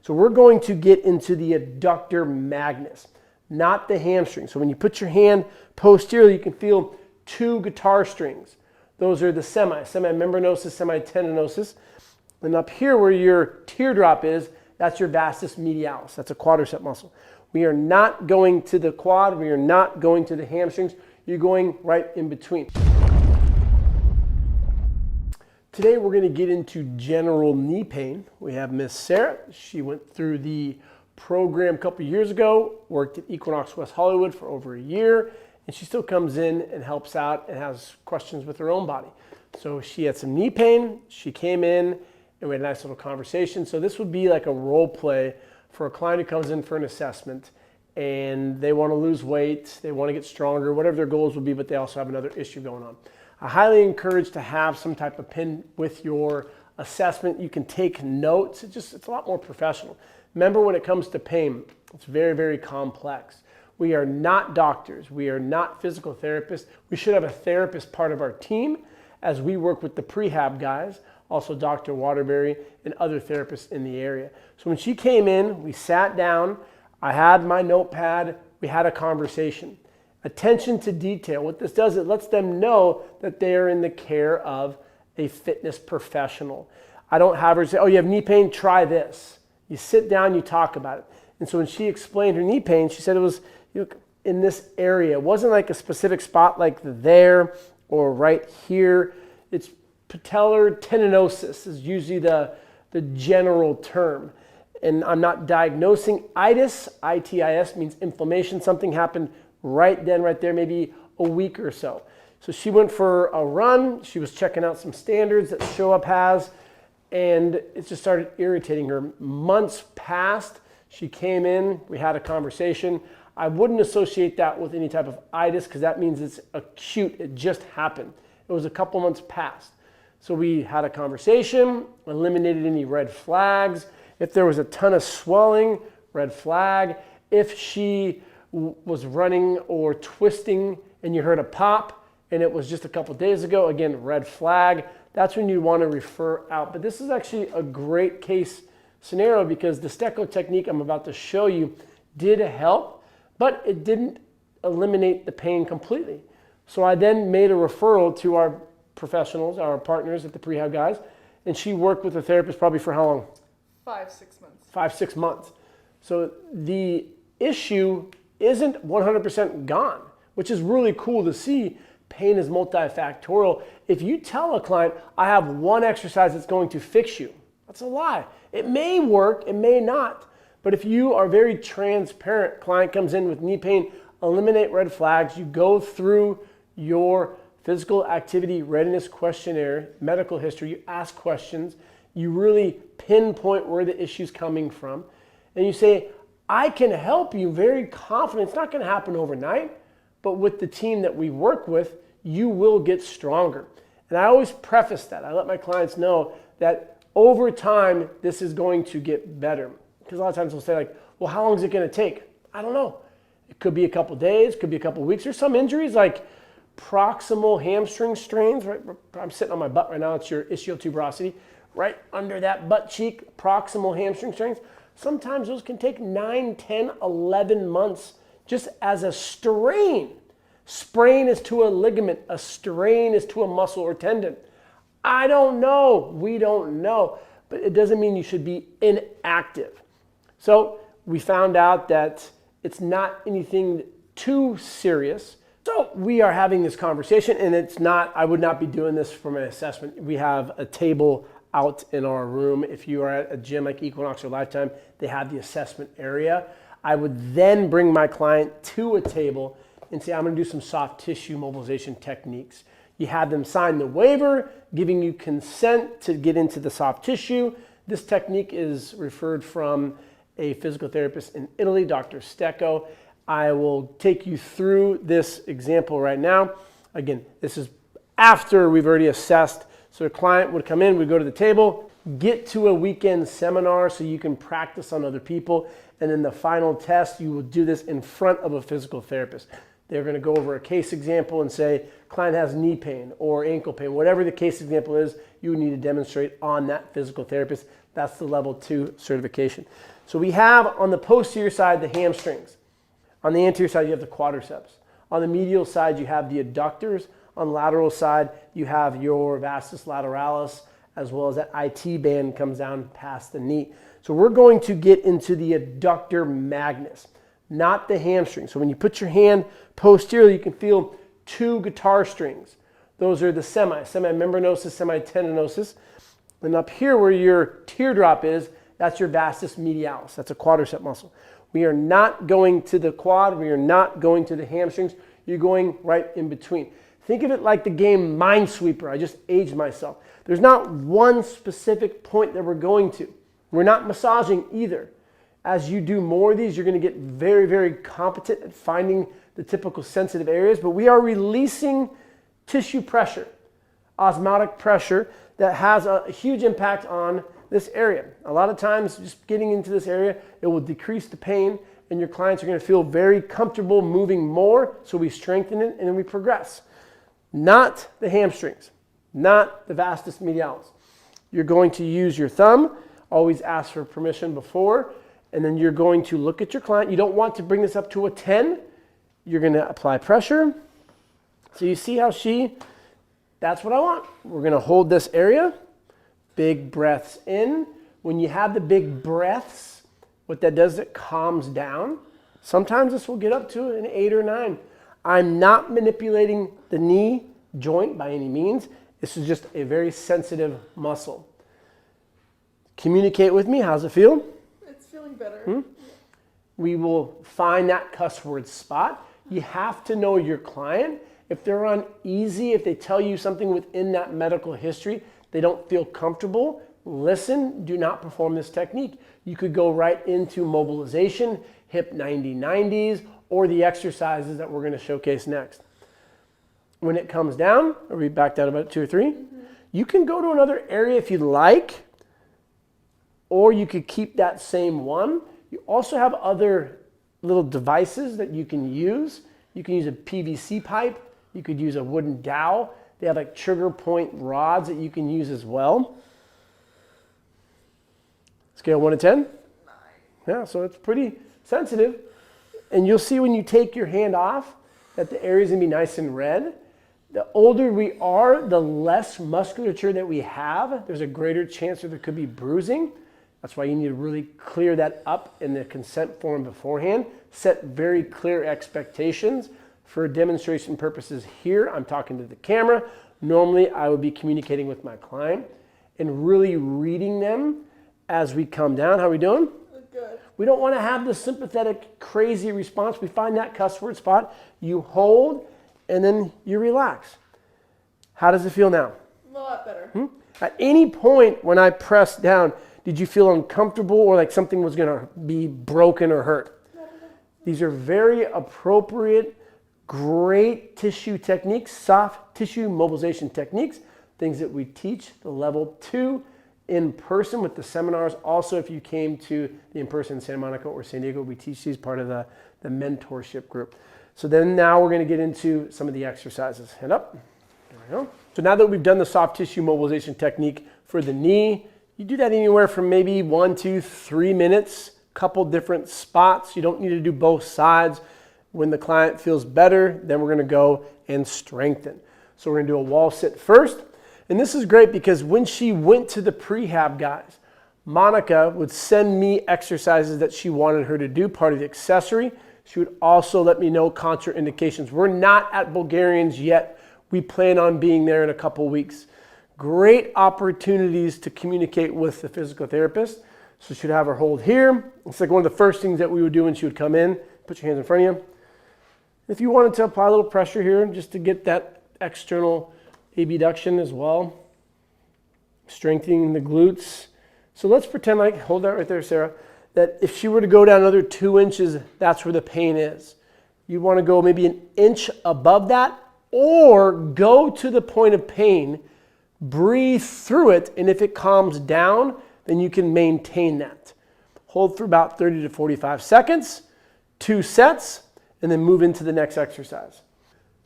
So we're going to get into the adductor magnus, not the hamstring. So when you put your hand posteriorly, you can feel two guitar strings. Those are the semi-membranosus, semi-tendinosus. And up here where your teardrop is, that's your vastus medialis. That's a quadricep muscle. We are not going to the quad. We are not going to the hamstrings. You're going right in between. Today we're going to get into general knee pain. We have Miss Sarah. She went through the program a couple years ago, worked at Equinox West Hollywood for over a year, and she still comes in and helps out and has questions with her own body. So she had some knee pain. She came in and we had a nice little conversation. So this would be like a role play for a client who comes in for an assessment and they want to lose weight, they want to get stronger, whatever their goals would be, but they also have another issue going on. I highly encourage to have some type of pen with your assessment. You can take notes. It's a lot more professional. Remember, when it comes to pain, it's very, very complex. We are not doctors. We are not physical therapists. We should have a therapist part of our team as we work with the prehab guys, also Dr. Waterbury and other therapists in the area. So when she came in, we sat down, I had my notepad, we had a conversation. Attention to detail. What this does, it lets them know that they are in the care of a fitness professional. I don't have her say, oh, you have knee pain, try this. You sit down, you talk about it. And so when she explained her knee pain, she said it was in this area. It wasn't like a specific spot like there or right here. It's patellar tendinosis is usually the general term. And I'm not diagnosing itis. I-T-I-S means inflammation. Something happened right then, right there, maybe a week or so. So she went for a run. She was checking out some standards that Show Up has, and it just started irritating her. Months passed. She came in. We had a conversation. I wouldn't associate that with any type of itis because that means it's acute. It just happened. It was a couple months past. So we had a conversation, eliminated any red flags. If there was a ton of swelling, red flag. If she was running or twisting and you heard a pop and it was just a couple days ago, again, red flag. That's when you want to refer out. But this is actually a great case scenario because the stecco technique I'm about to show you did help, but it didn't eliminate the pain completely. So I then made a referral to our professionals, our partners at the prehab guys, and she worked with the therapist probably for how long? 5-6 months. 5-6 months. So the issue isn't 100% gone, which is really cool to see. Pain is multifactorial. If you tell a client, I have one exercise that's going to fix you, that's a lie. It may work, it may not. But if you are very transparent, client comes in with knee pain, eliminate red flags, you go through your physical activity readiness questionnaire, medical history, you ask questions, you really pinpoint where the issue's coming from, and you say, I can help you, very confident. It's not going to happen overnight, but with the team that we work with, you will get stronger. And I always preface that. I let my clients know that over time, this is going to get better. Because a lot of times they'll say like, well, how long is it going to take? I don't know. It could be a couple days, could be a couple weeks. There's some injuries like proximal hamstring strains, right? I'm sitting on my butt right now. It's your ischial tuberosity, right under that butt cheek, proximal hamstring strains. Sometimes those can take 9, 10, 11 months just as a strain. Sprain is to a ligament, a strain is to a muscle or tendon. I don't know, we don't know, but it doesn't mean you should be inactive. So we found out that it's not anything too serious. So we are having this conversation, and it's not, I would not be doing this for my assessment. We have a table out in our room. If you are at a gym like Equinox or Lifetime, they have the assessment area. I would then bring my client to a table and say, I'm going to do some soft tissue mobilization techniques. You have them sign the waiver, giving you consent to get into the soft tissue. This technique is referred from a physical therapist in Italy, Dr. Stecco. I will take you through this example right now. Again, this is after we've already assessed. So a client would come in, we'd go to the table, get to a weekend seminar so you can practice on other people. And then the final test, you will do this in front of a physical therapist. They're going to go over a case example and say, client has knee pain or ankle pain, whatever the case example is, you need to demonstrate on that physical therapist. That's the level 2 certification. So we have on the posterior side the hamstrings. On the anterior side you have the quadriceps. On the medial side you have the adductors. On the lateral side you have your vastus lateralis, as well as that IT band comes down past the knee. So we're going to get into the adductor magnus, not the hamstring. So when you put your hand posteriorly, you can feel 2 guitar strings. Those are the semimembranosus, semitendinosus. And up here where your teardrop is, that's your vastus medialis. That's a quadricep muscle. We are not going to the quad. We are not going to the hamstrings. You're going right in between. Think of it like the game Minesweeper. I just aged myself. There's not one specific point that we're going to. We're not massaging either. As you do more of these, you're going to get very, very competent at finding the typical sensitive areas, but we are releasing tissue pressure, osmotic pressure that has a huge impact on this area. A lot of times, just getting into this area, it will decrease the pain, and your clients are going to feel very comfortable moving more, so we strengthen it and then we progress. Not the hamstrings, not the vastus medialis. You're going to use your thumb, always ask for permission before, and then you're going to look at your client. You don't want to bring this up to a 10. You're going to apply pressure. So you see how that's what I want. We're going to hold this area. Big breaths in. When you have the big breaths, what that does is it calms down. Sometimes this will get up to an 8 or 9. I'm not manipulating the knee joint by any means. This is just a very sensitive muscle. Communicate with me. How's it feel? It's feeling better. We will find that cuss word spot. You have to know your client. If they're uneasy, if they tell you something within that medical history, they don't feel comfortable, listen, do not perform this technique. You could go right into mobilization, hip 90-90s, or the exercises that we're going to showcase next. When it comes down, are we back down about 2 or 3? You can go to another area if you'd like, or you could keep that same one. You also have other little devices that you can use. You can use a PVC pipe. You could use a wooden dowel. They have like trigger point rods that you can use as well. Scale 1 to 10? 9. Yeah, so it's pretty sensitive. And you'll see when you take your hand off that the area is going to be nice and red. The older we are, the less musculature that we have. There's a greater chance that there could be bruising. That's why you need to really clear that up in the consent form beforehand. Set very clear expectations. For demonstration purposes here, I'm talking to the camera. Normally, I would be communicating with my client and really reading them as we come down. How are we doing? Good. We don't want to have the sympathetic, crazy response. We find that cuss word spot. You hold, and then you relax. How does it feel now? A lot better. At any point when I pressed down, did you feel uncomfortable or like something was going to be broken or hurt? These are very appropriate, great tissue techniques, soft tissue mobilization techniques, things that we teach the level 2 in person with the seminars. Also, if you came to the in-person in Santa Monica or San Diego, we teach these part of the mentorship group. So then now we're going to get into some of the exercises. Head up. There we go. So now that we've done the soft tissue mobilization technique for the knee, you do that anywhere from maybe 1, 2, 3 minutes, couple different spots. You don't need to do both sides. When the client feels better, then we're going to go and strengthen. So we're going to do a wall sit first. And this is great because when she went to the prehab guys, Monica would send me exercises that she wanted her to do, part of the accessory. She would also let me know contraindications. We're not at Bulgarians yet. We plan on being there in a couple weeks. Great opportunities to communicate with the physical therapist. So she'd have her hold here. It's like one of the first things that we would do when she would come in. Put your hands in front of you. If you wanted to apply a little pressure here just to get that external abduction as well, strengthening the glutes. So let's pretend like, hold that right there, Sarah, that if she were to go down another 2 inches, that's where the pain is. You want to go maybe an inch above that or go to the point of pain, breathe through it, and if it calms down, then you can maintain that. Hold for about 30 to 45 seconds, 2 sets, and then move into the next exercise.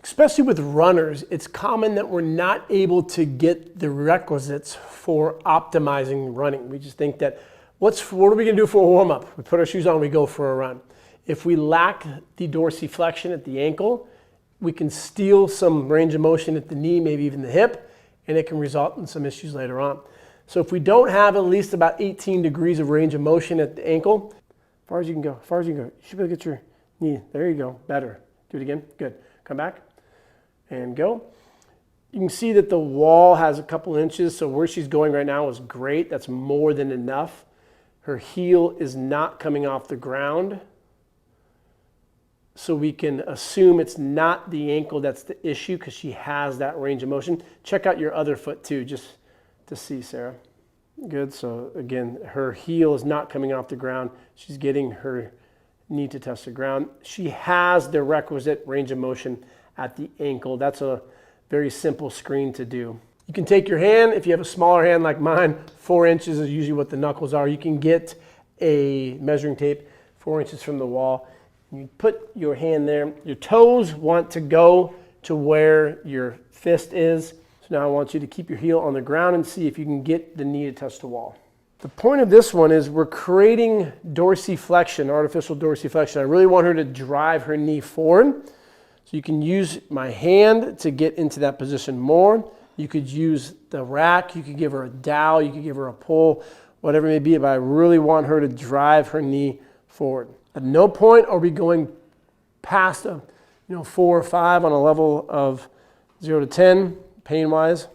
Especially with runners, it's common that we're not able to get the requisites for optimizing running. We just think that, what are we gonna do for a warm up? We put our shoes on, we go for a run. If we lack the dorsiflexion at the ankle, we can steal some range of motion at the knee, maybe even the hip, and it can result in some issues later on. So if we don't have at least about 18 degrees of range of motion at the ankle, as far as you can go, as far as you can go, you should be able to get your knee, there you go, better. Do it again, good. Come back and go. You can see that the wall has a couple inches, so where she's going right now is great. That's more than enough. Her heel is not coming off the ground, so we can assume it's not the ankle that's the issue because she has that range of motion. Check out your other foot too, just to see, Sarah. Good, so again, her heel is not coming off the ground. She's getting her knee to touch the ground. She has the requisite range of motion at the ankle. That's a very simple screen to do. You can take your hand, if you have a smaller hand like mine, 4 inches is usually what the knuckles are. You can get a measuring tape 4 inches from the wall. You put your hand there. Your toes want to go to where your fist is. So now I want you to keep your heel on the ground and see if you can get the knee to touch the wall. The point of this one is we're creating dorsiflexion, artificial dorsiflexion. I really want her to drive her knee forward. So you can use my hand to get into that position more. You could use the rack. You could give her a dowel. You could give her a pull, whatever it may be. But I really want her to drive her knee forward. At no point are we going past a 4 or 5 on a level of 0 to 10, pain-wise.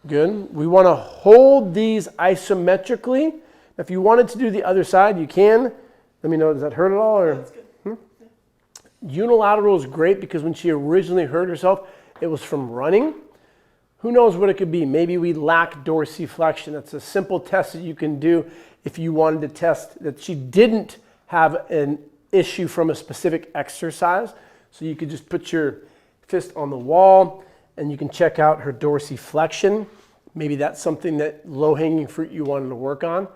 Good. We want to hold these isometrically. If you wanted to do the other side, you can. Let me know, does that hurt at all? Or? That's good. Unilateral is great because when she originally hurt herself, it was from running. Who knows what it could be? Maybe we lack dorsiflexion. That's a simple test that you can do if you wanted to test that she didn't have an issue from a specific exercise. So you could just put your fist on the wall and you can check out her dorsiflexion. Maybe that's something that low-hanging fruit you wanted to work on.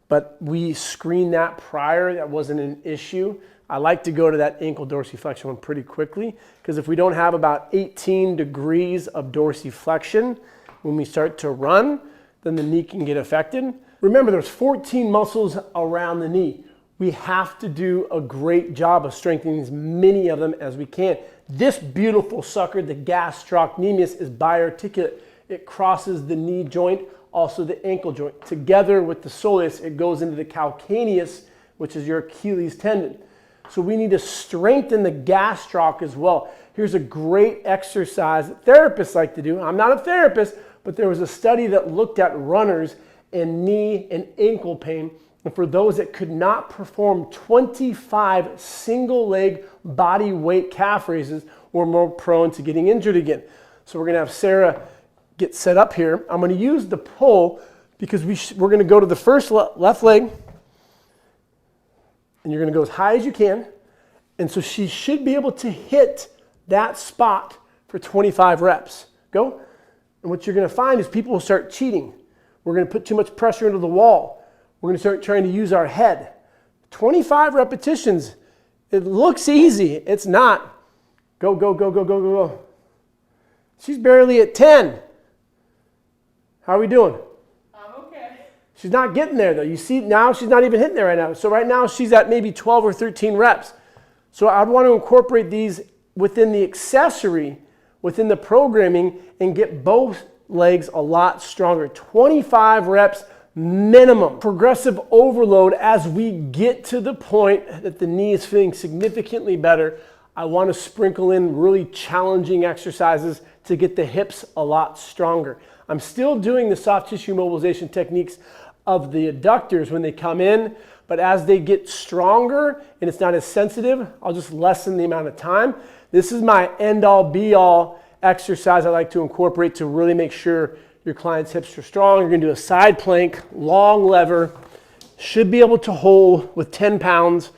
But we screened that prior. That wasn't an issue. I like to go to that ankle dorsiflexion one pretty quickly because if we don't have about 18 degrees of dorsiflexion when we start to run, then the knee can get affected. Remember, there's 14 muscles around the knee. We have to do a great job of strengthening as many of them as we can. This beautiful sucker, the gastrocnemius, is biarticulate. It crosses the knee joint, also the ankle joint. Together with the soleus, it goes into the calcaneus, which is your Achilles tendon. So we need to strengthen the gastroc as well. Here's a great exercise that therapists like to do. I'm not a therapist, but there was a study that looked at runners and knee and ankle pain. And for those that could not perform 25 single leg body weight calf raises were more prone to getting injured again. So we're gonna have Sarah get set up here. I'm gonna use the pull because we're gonna go to the first left leg and you're gonna go as high as you can. And so she should be able to hit that spot for 25 reps. Go. And what you're gonna find is people will start cheating. We're gonna put too much pressure into the wall. We're gonna start trying to use our head. 25 repetitions. It looks easy. It's not. Go, go, go, go, go, go, go. She's barely at 10. How are we doing? I'm okay. She's not getting there though. You see now she's not even hitting there right now. So right now she's at maybe 12 or 13 reps. So I'd want to incorporate these within the accessory, within the programming, and get both legs a lot stronger. 25 reps minimum. Progressive overload as we get to the point that the knee is feeling significantly better. I want to sprinkle in really challenging exercises to get the hips a lot stronger. I'm still doing the soft tissue mobilization techniques of the adductors when they come in, but as they get stronger and it's not as sensitive, I'll just lessen the amount of time. This is my end-all be-all exercise I like to incorporate to really make sure your client's hips are strong. You're gonna do a side plank, long lever, should be able to hold with 10 pounds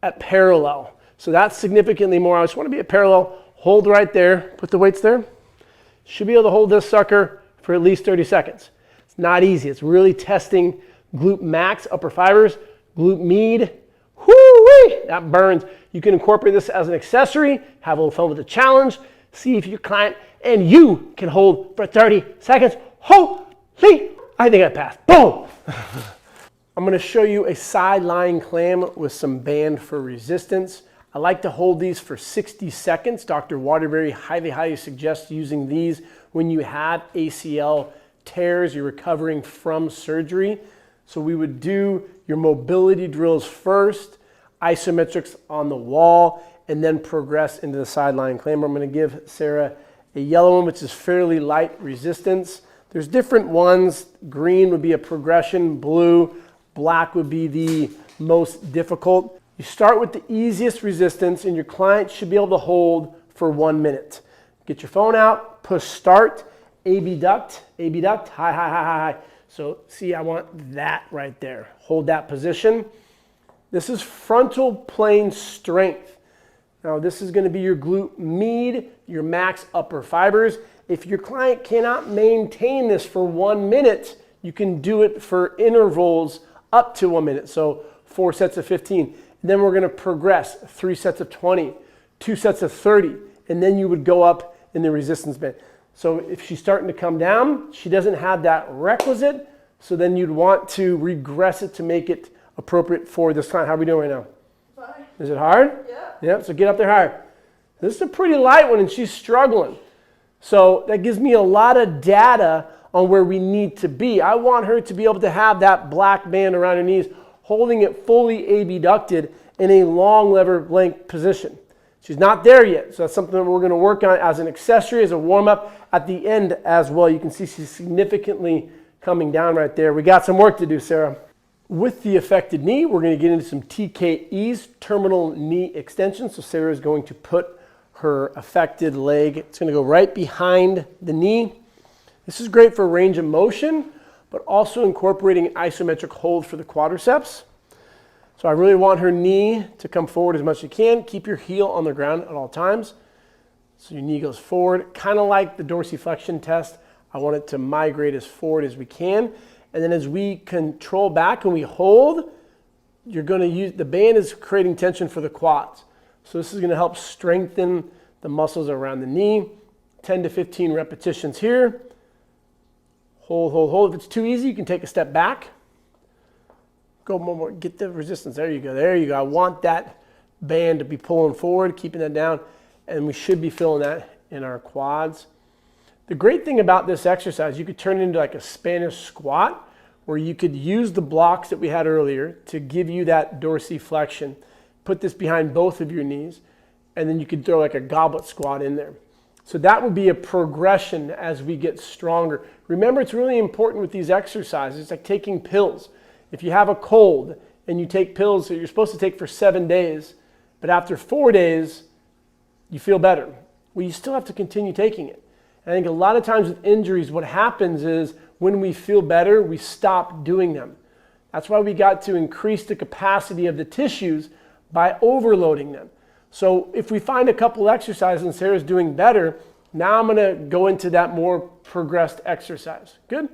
at parallel. So that's significantly more. I just wanna be at parallel, hold right there, put the weights there. Should be able to hold this sucker for at least 30 seconds. It's not easy. It's really testing glute max, upper fibers, glute med. Whoo-wee! that burns. You can incorporate this as an accessory, have a little fun with the challenge, see if your client and you can hold for 30 seconds. Holy, I think I passed. Boom. I'm going to show you a side lying clam with some band for resistance. I like to hold these for 60 seconds. Dr. Waterbury highly suggests using these when you have ACL tears, you're recovering from surgery. So we would do your mobility drills first, isometrics on the wall, and then progress into the side lying clamber. I'm going to give Sarah a yellow one, which is fairly light resistance. There's different ones. Green would be a progression, blue, black would be the most difficult. You start with the easiest resistance and your client should be able to hold for 1 minute. Get your phone out, push start, abduct, high. So see, I want that right there. Hold that position. This is frontal plane strength. Now this is going to be your glute med, your max upper fibers. If your client cannot maintain this for 1 minute, you can do it for intervals up to 1 minute. So 4 sets of 15. And then we're going to progress 3 sets of 20, 2 sets of 30, and then you would go up in the resistance band. So if she's starting to come down, she doesn't have that requisite, so then you'd want to regress it to make it appropriate for this client. How are we doing right now? Fine. Is it hard? Yeah. Yep, so get up there higher. This is a pretty light one and she's struggling. So that gives me a lot of data on where we need to be. I want her to be able to have that black band around her knees, holding it fully abducted in a long lever length position. She's not there yet, so that's something that we're going to work on as an accessory, as a warm-up at the end as well. You can see she's significantly coming down right there. We got some work to do, Sarah. With the affected knee, we're going to get into some TKEs, terminal knee extension. So Sarah is going to put her affected leg, it's going to go right behind the knee. This is great for range of motion, but also incorporating isometric hold for the quadriceps. So I really want her knee to come forward as much as you can. Keep your heel on the ground at all times. So your knee goes forward, kind of like the dorsiflexion test. I want it to migrate as forward as we can. And then as we control back and we hold, you're going to use, the band is creating tension for the quads. So this is going to help strengthen the muscles around the knee. 10 to 15 repetitions here. Hold. If it's too easy, you can take a step back. Go more, get the resistance. There you go. I want that band to be pulling forward, keeping that down, and we should be feeling that in our quads. The great thing about this exercise, you could turn it into like a Spanish squat, where you could use the blocks that we had earlier to give you that dorsiflexion. Put this behind both of your knees, and then you could throw like a goblet squat in there. So that would be a progression as we get stronger. Remember, it's really important with these exercises. It's like taking pills. If you have a cold and you take pills that you're supposed to take for 7 days, but after 4 days, you feel better. Well, you still have to continue taking it. And I think a lot of times with injuries, what happens is when we feel better, we stop doing them. That's why we got to increase the capacity of the tissues by overloading them. So if we find a couple exercises and Sarah's doing better, now I'm going to go into that more progressed exercise. Good?